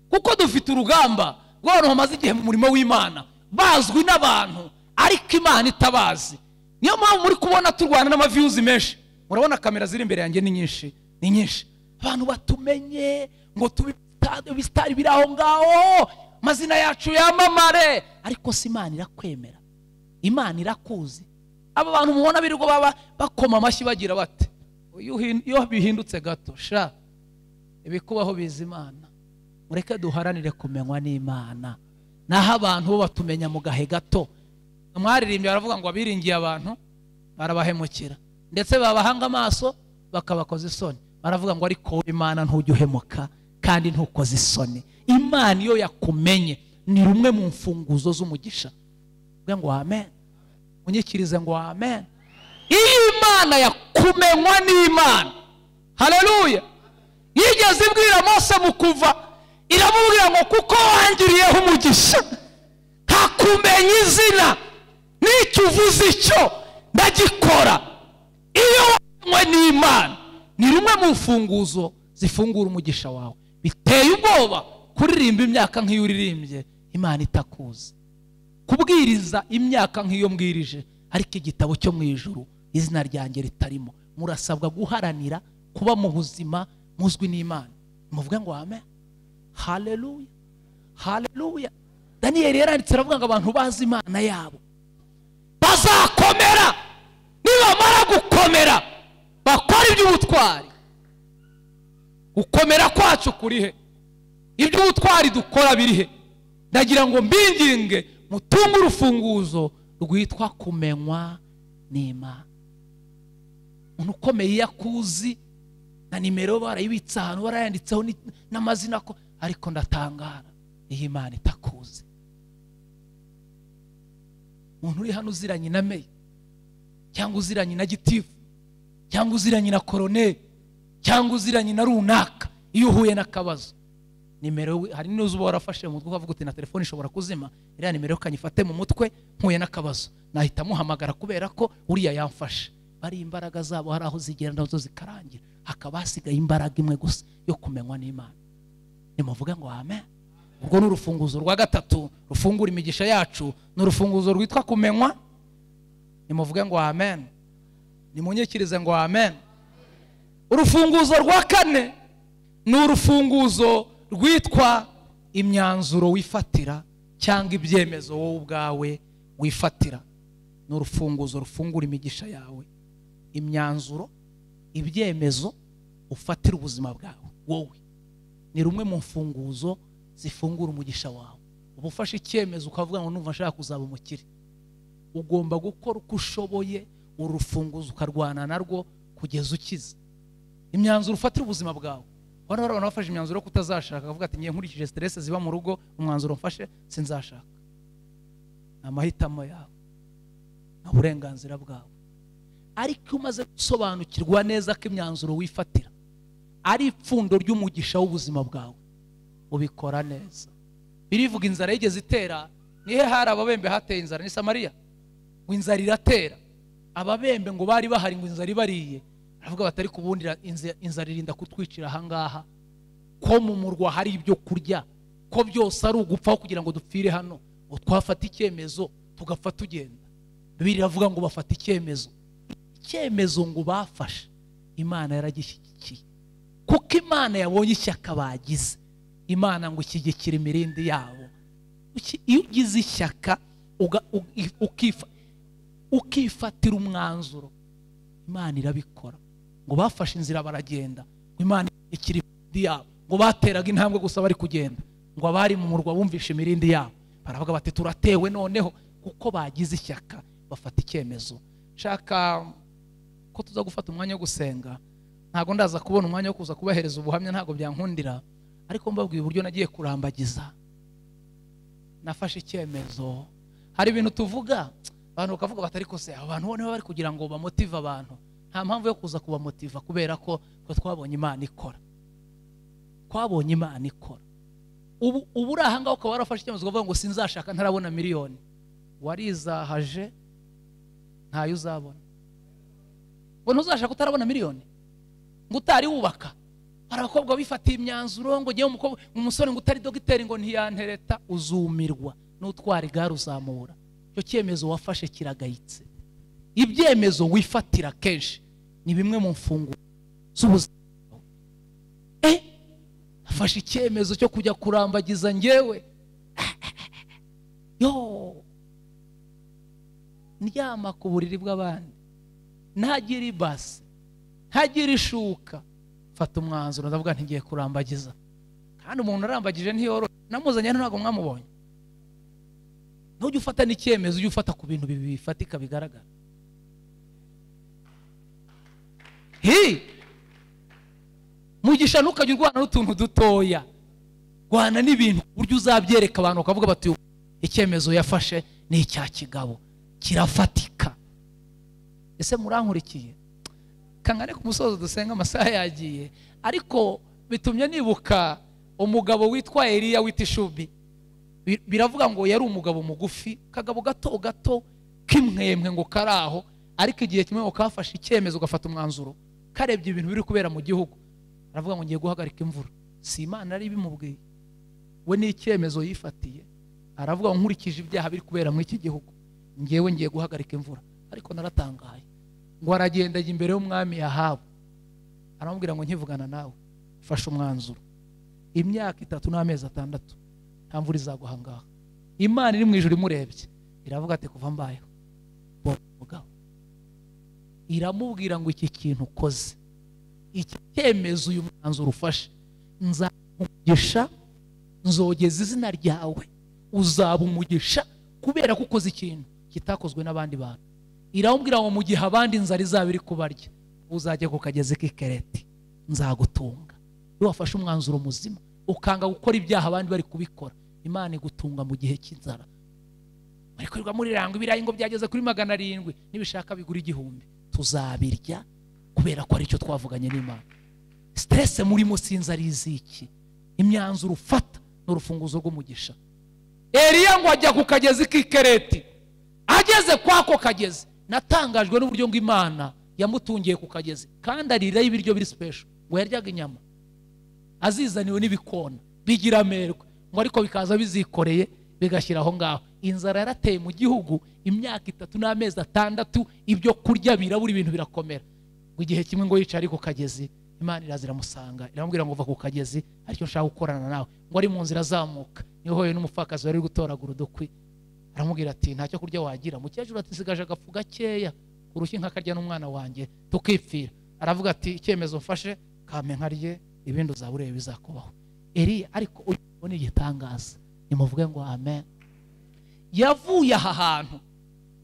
Kuko dufite urugamba rw'abantu bamaze igihe mu murimo w'Imana, bazwi n'abantu ariko Imana itabazi. Niyo mpamvu muri kubona turwana n'amaviews menshi. Murabona kamera ziri imbere yanjye ni nyinshi. Abantu batumenye ngo tubistari biraho ngaho, mazina yacu yamamare, ariko si Imana irakwemera, Imana irakuzi. Aba bantu mubona birirwa baba bakoma amashyi bagira bate, iyo bihindutse gato sha ibikubaho biza Imana. Mureke duharanire kumenywa n'Imana. Naho abantu bo batumenya mu gahe gato. Mwaririmbye baravuga ngo abiringiye abantu barabahemukira, ndetse babahanga amaso bakabakoza isoni. Baravuga ngo ariko Imana ntujye uhemuka kandi ntukoze isoni. Imana iyo yakumenye ni rumwe mu mfunguzo z'umugisha. Vuga ngo amen. Unyikirize ngo amen. Iyo Imana yakumenywa n'Imana, haleluya, yigeze ibwira Mose mu Kuva, iramubwira ngo kuko wangiriyeho umugisha ntakumenya izina, n'icyo uvuze icyo ndagikora. Iyo wanywe n'Imana ni rumwe mu mfunguzo zifungura umugisha wawe. Biteye ubwoba kuririmba imyaka nk'iyo uririmbye Imana itakuzi, kubwiriza imyaka nk'iyo mbwirije ariko igitabo cyo mu ijuru izina ryanjye ritarimo. Murasabwa guharanira kuba mu buzima muzwi n'Imana. Muvuge ngo amen. Haleluya, haleluya. Daniyeli yaranditse aravuga ngo abantu bazi Imana yabo bazakomera, nibamara gukomera bakora iby'ubutwari. Gukomera kwacu kurihe? Iby'ubutwari dukora birihe? Ndagira ngo mbinginge mutunge urufunguzo rwitwa kumenywa n'Imana. Umuntu ukomeye yakuzi na nimero barayibitsa ahantu barayanditseho n'amazina ko, ariko ndatangara iyi Imana itakuzi. Umuntu uri hano uziranye na meya, cyangwa uziranye na gitifu, cyangwa uziranye na koroneli, cyangwa uziranye na runaka, iyo uhuye n'akabazo nimero hari n'uzuba warafashe mu mutwe ukavuga uti na telefone ishobora kuzima, iriya nimero kanyifate mu mutwe nkuye n'akabazo nahita muhamagara kubera ko uriya yamfashe. Bari imbaraga zabo hari aho zigera nazo zikarangira, hakaba hasigaye imbaraga imwe gusa yo kumenywa n'Imana. Nimuvuge ngo amen. Ubwo n'urufunguzo rwa gatatu rufungura imigisha yacu, n'urufunguzo rwitwa kumenywa. Nimuvuge ngo amen. Nimunyikirize ngo amen. Urufunguzo rwa kane ni urufunguzo rwitwa imyanzuro wifatira cyangwa ibyemezo wowe ubwawe wifatira. Ni urufunguzo rufungura imigisha yawe, imyanzuro, ibyemezo ufatira ubuzima bwawe wowe. Ni rumwe mu mfunguzo zifungura umugisha wawe. Uba ufashe icyemezo ukavuga ngo numva nshaka kuzaba umukire, ugomba gukora uko ushoboye urufunguzo ukarwana narwo kugeza ukize. Imyanzuro ufatira ubuzima bwawe. Bano abantu bafashe imyanzuro yo kutazashaka, akavuga ati ngiye nkurikije stress ziba mu rugo, umwanzuro mfashe sinzashaka. Amahitamo yawe na uburenganzira bwawe. Ariko umaze gusobanukirwa neza ko imyanzuro wifatira ari ipfundo ry'umugisha w'ubuzima bwawe, ubikora neza. Birivuga inzara yigeze itera, nihe hari ababembe hateye inzara? Ni Samariya. Ngo inzara iratera, ababembe ngo bari bahari ngo inzara ibariye. Aravuga batari kubundira inzara irinda kutwicira ahangaha, ko mu murwa hari ibyo kurya, ko byose ari ugupfaho kugira ngo dupfire hano, twafata icyemezo tugapfa tugenda. Bibiri iravuga ngo bafata icyemezo. Icyemezo ngo bafashe Imana yaragishyigikiye, kuko Imana yabonye ishyaka bagize. Imana ngo ishyigikira imirindi yabo. Iyo ugize ishyaka ukifatira umwanzuro, Imana irabikora. Ngo bafashe inzira baragenda, ngo Imana ishyigikira imirindi yabo. Ngo bateraga intambwe gusa bari kugenda, ngo abari mu murwa bumvishe imirindi yabo, baravuga bati turatewe noneho, kuko bagize ishyaka bafata icyemezo. Shaka ko tuza gufata umwanya wo gusenga, ntago ndaza kubona umwanya wo kuza kubahereza ubuhamya, ntago byankundira, ariko mbabwiye uburyo nagiye kurambagiza. Nafashe icyemezo. Hari ibintu tuvuga abantu bakavuga batari ko se abantu bone bari kugira ngo bamotive abantu. Nta mpamvu yo kuza kubamotiva, kubera ko twabonye Imana ikora. Twabonye Imana ikora. Ubu urahanga ukaba warafashe icyemezo ukavuga ngo sinzashaka ntarabona miliyoni, warizahaje ntayo uzabona. Ngo ntuzashaka utarabona miliyoni, ngo utari wubaka. Hari abakobwa bifatiye imyanzuro ngo ngiye umusore ngo utari dogiteri ngo ntiyantereta, uzumirwa n'utwara igare uzamura. Icyo cyemezo wafashe kiragayitse. Ibyemezo wifatira kenshi ni bimwe mu mfunguzo z'ubuzima. Afashe icyemezo cyo kujya kurambagiza ngewe, ndyama ku buriri bw'abandi, ntagira ibase, ntagira ishuka, fata umwanzuro ndavuga ntigiye kurambagiza. Kandi umuntu arambagije ntiyoroshye, namuzanye ntabwo mwamubonye. Ntujye ufata n'icyemezo, ujye ufata ku bintu bifatika bigaragara. Mugisha ntukajya urwana n'utuntu dutoya, rwana n'ibintu buryo uzabyereka abantu bakavuga bati icyemezo yafashe ni icya kigabo, kirafatika. Ese murankurikiye? Kangane ku musozo dusenga, amasaha yagiye, ariko bitumye nibuka umugabo witwa Eliya w'itishubi. Biravuga ngo yari umugabo mugufi, kagabo gato gato kimwemwe ngo karaho, ariko igihe kimwe ngo kafashe icyemezo gafata umwanzuro, karebye ibintu biri kubera mu gihugu, aravuga ngo ngiye guhagarika imvura. Si Imana ari bimubwiye, we ni icyemezo yifatiye. Aravuga ngo nkurikije ibyaha biri kubera muri iki gihugu, ngewe ngiye guhagarika imvura. Ariko naratangaye, ngo aragenda imbere y'umwami Ahabu, aramubwira ngo nkivugana nawe fasha umwanzuro, imyaka 3 n'amezi 6 nta mvura izagwa ngaha. Imana iri mu ijuru imurebye iravuga ati kuva mbayeho mugabo, iramubwira ngo iki kintu ukoze, iki cyemezo uyu mwanzuro ufashe, nzamugisha, nzogeza izina ryawe, uzaba umugisha kubera ko ukoze ikintu kitakozwe n'abandi bantu. Iramubwira ngo mu gihe abandi inzara izaba iri kubarya, uzajya ku kagezi k'ikereti, nzagutunga. Iyo wafashe umwanzuro muzima ukanga gukora ibyaha abandi bari kubikora, Imana igutunga mu gihe cy'inzara. Bari kwirirwa muri rango ibirayi ngo byageze kuri 700, nibishaka bigura 1000, tuzabirya kubera ko ari cyo twavuganye n'Imana. Stress muri musinza riziki, imyanzuro ufata n'urufunguzo rw'umugisha. Eliya ngo ajya ku kagezi k'ikereti. Ageze kwako kagezi, natangajwe n'uburyo ngo Imana yamutungiye ku kagezi, kandi arirayo ibiryo biri special, ngo yaryaga inyama azizaniwe n'ibikona bigira amerwe, ngo ariko bikaza bizikoreye bigashyira aho ngaho. Inzara yarateye mu gihugu imyaka 3 n'amezi 6, ibyo kurya birabura, ibintu birakomera. Ngo igihe kimwe ngo yicara ku kagezi, Imana irazira musanga, iramubwira ngo uva ku kagezi, aricyo nshaka gukorana nawe. Ngo ari mu nzira azamuka, niho hoye n'umupfakazi wari gutoragura udukwi, aramubwira ati ntacyo kurya wagira. Mukecuru ati sigaje agafu gakeya, urushyi nkakarya n'umwana wanjye tukipfira. Aravuga ati icyemezo mfashe, kame nkarye, ibindi uzaburebe bizakubaho. Eliya ariko ubone igitangaza, nimuvuge ngo amen. Yavuye aha hantu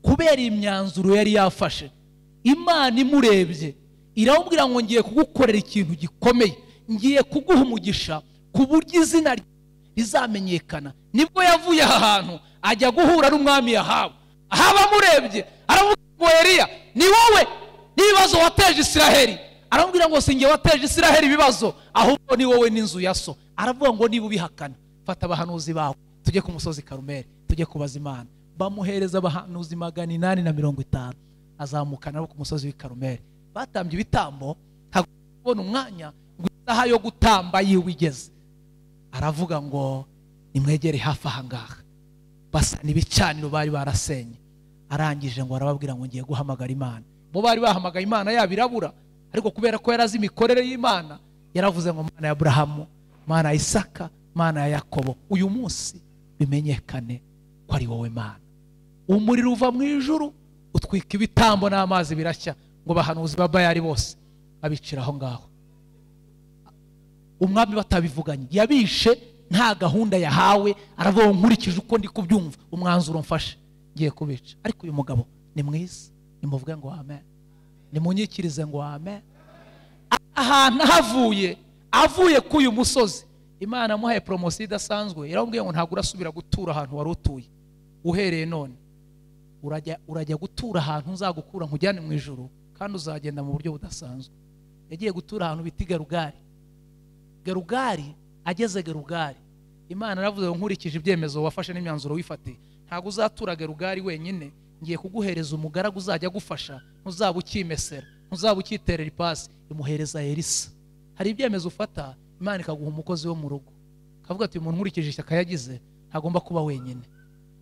kubera imyanzuro yari yafashe. Imana imurebye iramubwira ngo ngiye kugukorera ikintu gikomeye, ngiye kuguha umugisha ku buryo izina rizamenyekana. Nibwo yavuye aha hantu ajya guhura n'umwami Yahabu. Ahaba amurebye aravuga ngo Eliya, ni wowe n'ibibazo wateje Isiraheli. Aramubwira ngo singe wateje Isiraheli ibibazo, ahubwo ni wowe n'inzu ya so. Aravuga ngo niba ubihakana, fata abahanuzi bawe tujye ku musozi Karumeli, tujye kubaza Imana. Bamuhereza abahanuzi 850, azamukana nabo ku musozi w'i Karumeli. Batambye ibitambo, kubona umwanya ngo isaha yo gutamba yiwigeze. Aravuga ngo nimwegere hafi aha ngaha. Basa n'ibicaniro bari barasenye. Arangije ngo arababwira ngo ngiye guhamagara Imana. Bo bari bahamagaye Imana yabirabura, ariko kubera ko yarazi imikorere y'Imana, yaravuze ngo Mana ya Abrahamu, Mana ya Isaka, Mana ya Yakobo, uyu munsi bimenyekane ko ari wowe Mana. Umuriro uva mu ijuru utwika ibitambo n'amazi birashya, ngo bahanuzi ba Bayali bose abicira aho ngaho. Umwami batabivuganye, yabishe nta gahunda yahawe. Aravuga ngo nkurikije uko ndi kubyumva, umwanzuro mfashe ngiye kubica. Ariko uyu mugabo ni mwiza, nimuvuge ngo amen, nimunyikirize ngo amen. Ahantu avuye ku uyu musozi, Imana amuhaye promotion idasanzwe. Yaramubwiye ngo ntabwo urasubira gutura ahantu wari utuye, uhereye none urajya gutura ahantu nzagukura nkujyane mu ijuru, kandi uzagenda mu buryo budasanzwe. Yagiye gutura ahantu bita Gerugari. Gerugari, ageze Gerugari, Imana aravuze ngo nkurikije ibyemezo wafashe n'imyanzuro wifatiye, ntabwo uzatura Gerugari wenyine, ngiye kuguhereza umugaragu uzajya gufasha, ntuzaba ukimesera, ntuzaba ukiterera ipasi. Imuhereza Elisa. Hari ibyemezo ufata, Imana ikaguha umukozi wo mu rugo, kavuga ati umuntu nkurikije ishyaka yagize ntagomba kuba wenyine.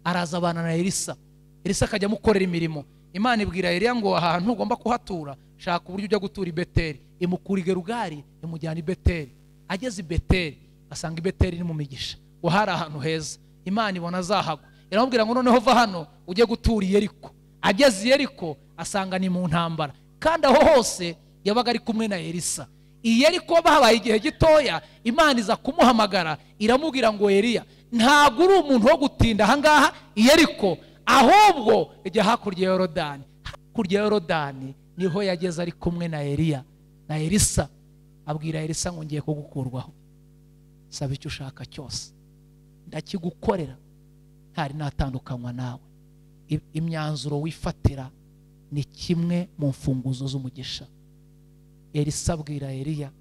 Araza abana na Elisa. Elisa akajya amukorera imirimo. Imana ibwira Eliya ngo ahantu ugomba kuhatura, shaka uburyo ujya gutura i Beteli. Imukura i Gerugari imujyana i Beteli. Ageze i Beteli, asanga i Beteli ni mu migisha, ngo hari ahantu heza. Imana ibona azahagwa, iramubwira ngo noneho va hano ujye gutura i Yeriko. Ageze i Yeriko asanga ni mu ntambara, kandi aho hose yabaga ari kumwe na Elisa. I Yeriko bahabaye igihe gitoya, Imana iza kumuhamagara iramubwira ngo Eliya, ntabwo uri umuntu wo gutinda aha ngaha i Yeriko, ahubwo ijya hakurya ya Yorodani. Hakurya ya Yorodani niho yageze ari kumwe na Eliya na Elisa. Abwira Elisa ngo ngiye kugukurwaho, saba icyo ushaka cyose ndakigukorera, ntari natandukanywa nawe. Imyanzuro wifatira ni kimwe mu mfunguzo z'umugisha. Elisa abwira Eliya,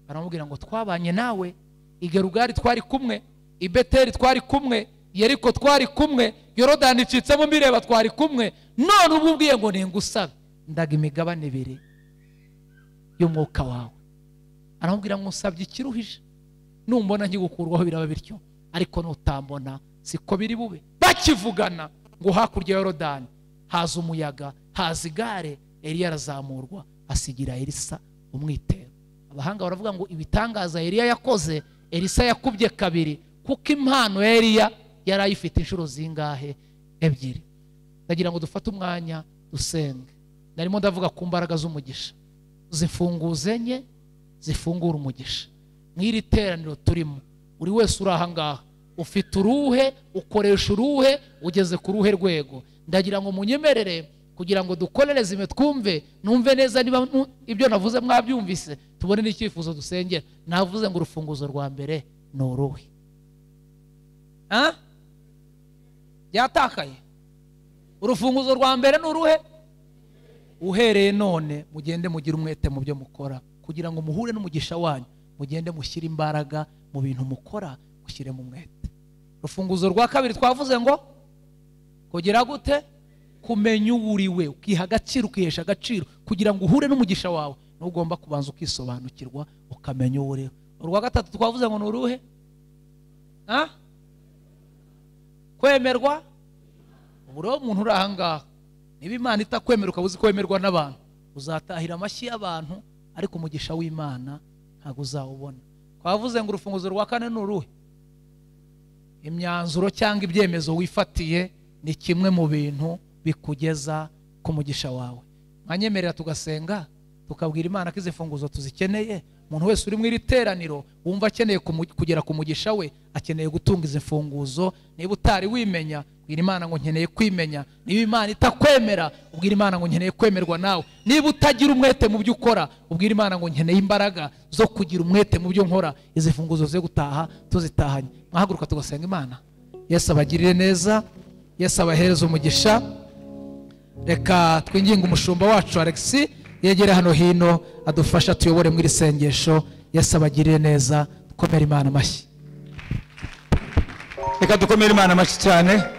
aramubwira ngo twabanye nawe i Gerugari twari kumwe, i Beteli twari kumwe, Yeriko twari kumwe, Yorodani icitsemo mbireba twari kumwe, none ubu ubwiye ngo ningusabe ndaga imigabane 2 y'umwuka wawe. Aramubwira ngo usabye ikiruhije, numbona nkigukurwaho biraba bityo, ariko nutambona siko biri bube. Bakivugana ngo hakurya ya Yorodani haza umuyaga, haza igare, Eliya arazamurwa asigira Elisa umwitero. Abahanga baravuga ngo ibitangaza Eliya yakoze, Elisa yakubye 2, kuko impano ya Eliya yari ayifite inshuro zingahe? 2. Ndagira ngo dufate umwanya dusenge. Narimo ndavuga ku mbaraga z'umugisha, zifunguze enye zifungura umugisha. Mwiri teraniro turimo, uri wese uri aha ngaha ufite uruhe, ukoresha uruhe, ugeze ku ruhe rwego. Ndagira ngo munyemerere kugira ngo dukorereze ime twumve, numve neza niba ibyo navuze mwabyumvise, tubone n'icyifuzo dusengera. Navuze ngo urufunguzo rwa mbere ni uruhe? Yatakaye. Urufunguzo rwa mbere ni uruhe? Uhereye none mugende mugira umwete mu byo mukora, kugira ngo muhure n'umugisha wanyu, mugende mushyire imbaraga mu bintu mukora, mushyire mu mwete. Urufunguzo rwa kabiri twavuze ngo kugira gute? Kumenya uwuriwe, ukiha agaciro, ukihesha agaciro. Kugira ngo uhure n'umugisha wawe ntugomba kubanza ukisobanukirwa, ukamenya uwuriwe. Urwa gatatu twavuze ngo nuruhe? Kwemerwa. Uburo umuntu uri ahangaha, niba Imana itakwemera ukabuzi kwemerwa n'abantu, uzatahira amashyi y'abantu, ariko umugisha w'Imana ntabwo uzawubona. Twavuze ngo urufunguzo rwa kane nuruhe? Imyanzuro cyangwa ibyemezo wifatiye ni kimwe mu bintu bikugeza ku mugisha wawe. Mwanyemerera tugasenga, tukabwira Imana ko izi mfunguzo tuzikeneye. Umuntu wese uri mu iri teraniro wumva akeneye kugera ku mugisha we, akeneye gutunga izi mfunguzo. Niba utari wimenya, ubwira Imana ngo nkeneye kwimenya. Niba Imana itakwemera, ubwira Imana ngo nkeneye kwemerwa nawe. Niba utagira umwete mu byo ukora, ubwira Imana ngo nkeneye imbaraga zo kugira umwete mu byo nkora. Izi mfunguzo zo gutaha tuzitahanye. Mwahaguruka tugasenga Imana. Yesu abagirire neza, Yesu abahereze umugisha. Reka twinginge umushumba wacu Alexis yegere hano hino adufasha tuyobore muri sengesho. Yesu abagirire neza. Dukomere Imana amashyi. Reka dukomere Imana amashyi cyane.